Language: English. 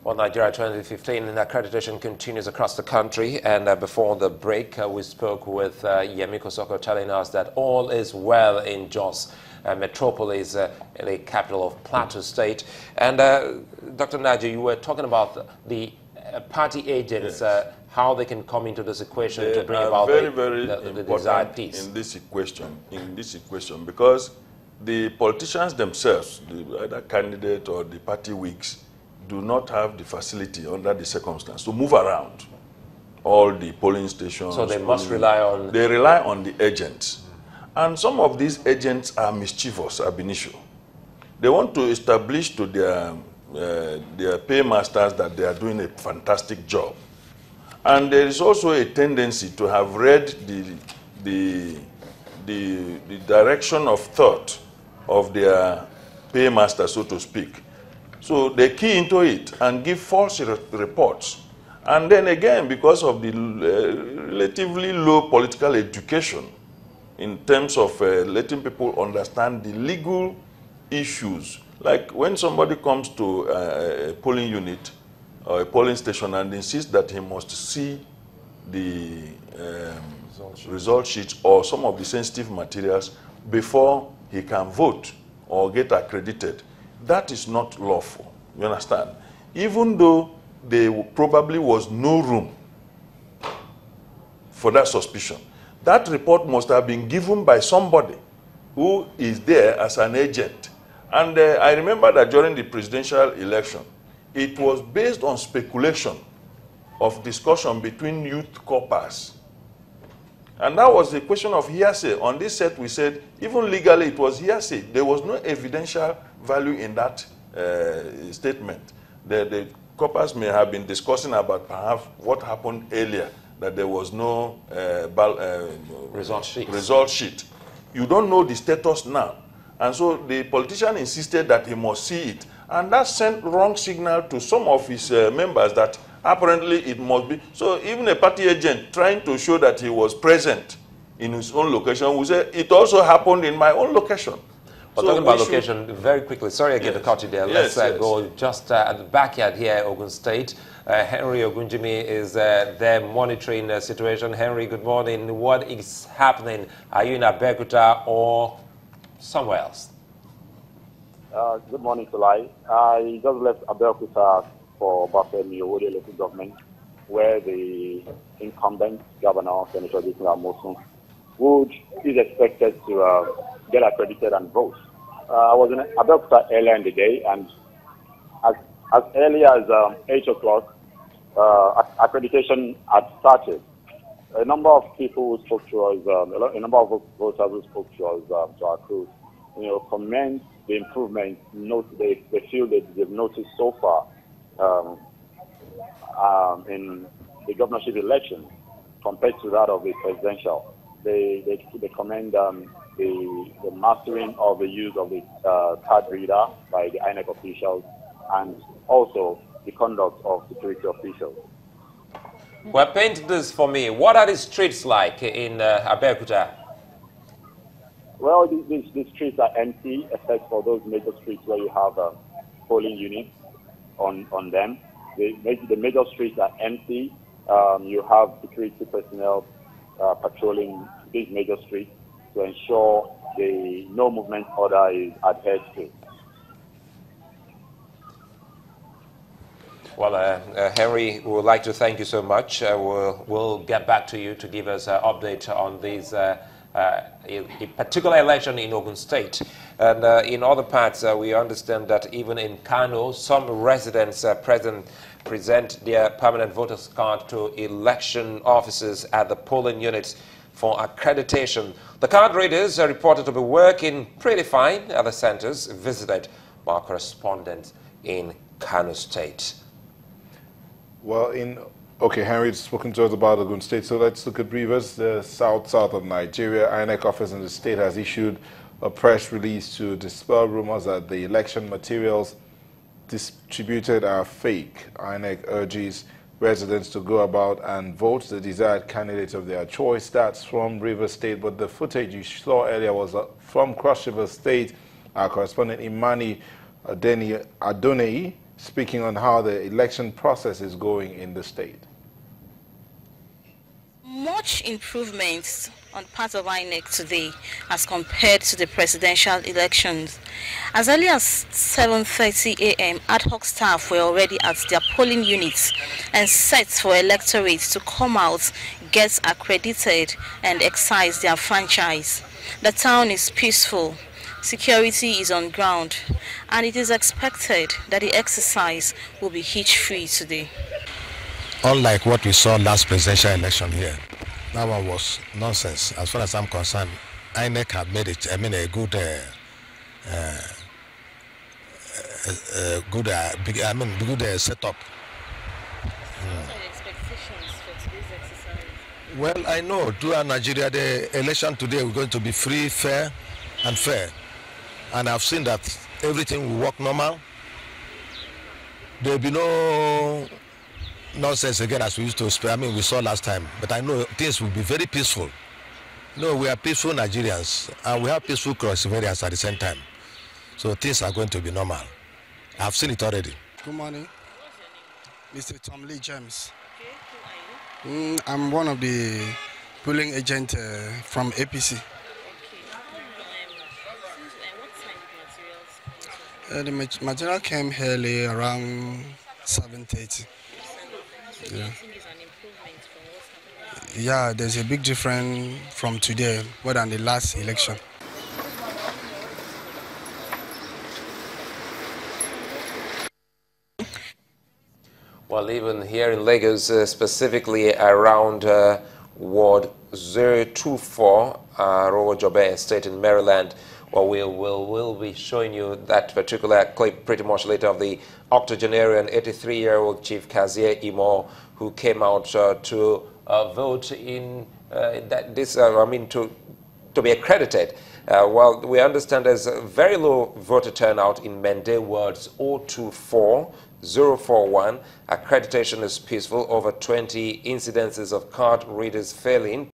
Well, Nigeria 2015 accreditation continues across the country, and before the break, we spoke with Yemi Kosoko telling us that all is well in Jos metropolis, the capital of Plateau State. And Dr. Naji, you were talking about the party agents, yes. How they can come into this equation to bring about the desired peace. In this equation, because the politicians themselves, the either candidate or the party whigs, do not have the facility under the circumstance to move around all the polling stations. So they must rely on... They rely on the agents. And some of these agents are mischievous ab initio. They want to establish to their paymasters that they are doing a fantastic job. And there is also a tendency to have read the direction of thought of their paymaster, so to speak. So they key into it and give false reports. And then again, because of the relatively low political education in terms of letting people understand the legal issues, like when somebody comes to a polling unit or a polling station and insists that he must see the result sheets or some of the sensitive materials before he can vote or get accredited, that is not lawful, you understand? Even though there probably was no room for that suspicion. That report must have been given by somebody who is there as an agent. And I remember that during the presidential election, it was based on speculation of discussion between youth corpers. And that was the question of hearsay. On this set, we said, even legally, it was hearsay. There was no evidential value in that statement. The corpers may have been discussing about perhaps what happened earlier, that there was no result sheet. You don't know the status now. And so the politician insisted that he must see it. And that sent wrong signal to some of his members that apparently it must be. So even a party agent trying to show that he was present in his own location will say, it also happened in my own location. But talking about location, very quickly, sorry again to cut you there. Let's go just at the backyard here, Ogun State. Henry Ogunjimi is there monitoring the situation. Henry, good morning. What is happening? Are you in Abeokuta or somewhere else? Good morning, Sulai. I just left Abeokuta for Bafemi Owode local government, where the incumbent governor, Senator Mosun, is expected to get accredited and vote. I was in Abeokuta earlier in the day, and as early as 8 o'clock, accreditation had started. A number of people who spoke to us, a number of voters who spoke to us, to our crew, commend the improvement. They feel that they've noticed so far in the governorship election compared to that of the presidential. They commend the mastering of the use of the card reader by the INEC officials, and also the conduct of security officials. Well, paint this for me. What are the streets like in Abeokuta? Well, the streets are empty, except for those major streets where you have polling units on them. The major streets are empty. You have security personnel patrolling these major streets to ensure the no movement order is adhered to. Well, Henry, we would like to thank you so much. We'll get back to you to give us an update on these a particular election in Ogun State. And in other parts, we understand that even in Kano, some residents present their permanent voters card to election officers at the polling units for accreditation. The card readers are reported to be working pretty fine at the centers visited by our correspondent in Kano State. Well, okay, Henry's spoken to us about Ogun State, so let's look at Rivers, the south of Nigeria. INEC office in the state has issued a press release to dispel rumors that the election materials distributed are fake. INEC urges residents to go about and vote the desired candidate of their choice. That's from Rivers State, but the footage you saw earlier was from Cross River State. Our correspondent Imani Adonai speaking on how the election process is going in the state. Much improvements on part of INEC today as compared to the presidential elections. As early as 7:30 a.m., ad hoc staff were already at their polling units and set for electorates to come out, get accredited and exercise their franchise. The town is peaceful, security is on ground, and it is expected that the exercise will be hitch-free today. Unlike what we saw last presidential election here, that one was nonsense. As far as I'm concerned, INEC have made it, a good setup. What are the expectations for today's exercise? Well, I know throughout Nigeria, the election today is going to be free, fair, and fair. And I've seen that everything will work normal. There will be no nonsense again as we used to we saw last time. But I know things will be very peaceful. No, we are peaceful Nigerians, and we have peaceful cross-variants at the same time. So things are going to be normal. I've seen it already. Good morning. Mr. Tom Lee James. Okay, who are you? I'm one of the polling agents from APC. Okay. What time did materials? The material came early around 7:30. So you think it's an improvement from what's happening? Yeah, there's a big difference from today more than the last election. Well, even here in Lagos, specifically around Ward 024, Rowojobe Estate in Maryland, well, we'll be showing you that particular clip pretty much later of the octogenarian 83-year-old Chief Kazie Imo, who came out to vote in to be accredited. Well, we understand there's a very low voter turnout in Mende wards 024, 041. Accreditation is peaceful. Over 20 incidences of card readers failing.